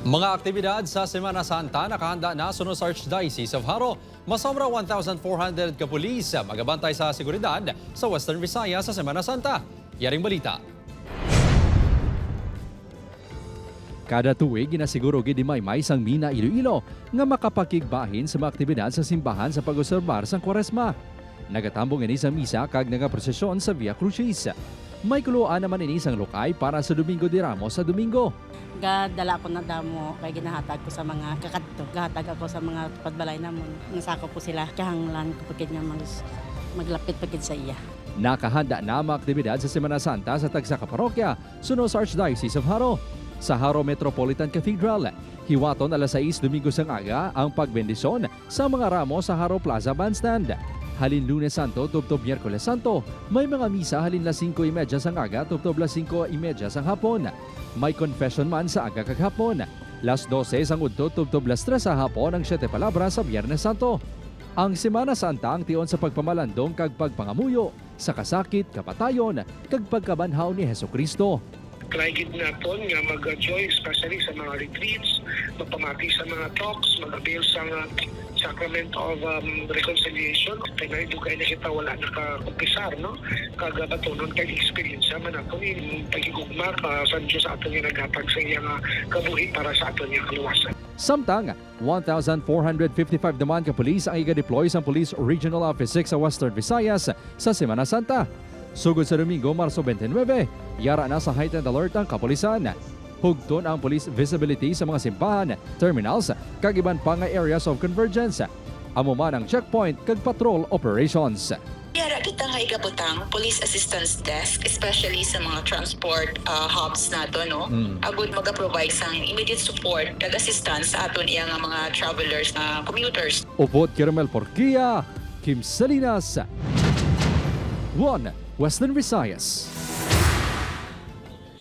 Mga aktibidad sa Semana Santa nakahanda na sa Archdiocese of Haro. Masobra 1,400 kapulis magabantay sa seguridad sa Western Visayas sa Semana Santa. Yaring balita. Kada tuig, ginasiguro gid may sang Mina Iloilo nga makapakigbahin sa mga aktibidad sa simbahan sa pag-oserbar sang Kwaresma. Nagatambong ini sa misa kag nagaprosesyon sa Via Crucis. May kuluan naman ini sang lokay para sa Domingo de Ramos sa Domingo. Gadala ko na damo kay ginahatag ko sa mga kakadto. Gahatag ako sa mga padbalay namon. Nasako po sila. Kahanglan ko pagid nga maglapit pagid sa iya. Nakahanda na ang mga aktibidad sa Semana Santa sa tagsa ka parokya suno sa Archdiocese of Haro. Sa Haro Metropolitan Cathedral, hiwaton alas 6 Domingo sang aga ang pagbendisyon sa mga ramo sa Haro Plaza Bandstand. Halin Lunes Santo, tubtob Miyerkules Santo, may mga misa halin las 5:30 sang aga, tubtob las 5:30 sang hapon. May confession man sa aga kag hapon. Las 12 sang udto, tubtob las 3 sa hapon ang 7 palabra sa Biyernes Santo. Ang Semana Santa ang tion sa pagpamalandong kag pagpangamuyo sa kasakit, kapatayon, kag pagkabanhaw ni Hesukristo. Try-gid naton nga mag-joy especially sa mga retreats, magpamati sa mga talks, mag-avail sa sacrament of reconciliation. Kaya na idugay na kita wala nakakumpisar, no? Kagabatonon kay experience man nato yung pagigugma sa Diyos sa aton nga naghatag sa iyang kabuhi para sa aton nga kaluwasan. Samtang, 1,455 naman ka pulis ang iga-deploy sa Police Regional Office 6 sa Western Visayas sa Semana Santa. Sugod sa Domingo, Marso 29, yara na sa heightened alert ang kapulisan. Hugton ang police visibility sa mga simbahan, terminals, kag iban pa nga areas of convergence. Amo man ang checkpoint kag patrol operations. Yara kita nga igabutang police assistance desk, especially sa mga transport hubs nato, no? Agud maga-provide sang immediate support kag assistance sa aton iya nga mga travelers na commuters. Upod Kirmel Porquia, Kim Salinas, 1 Western Visayas.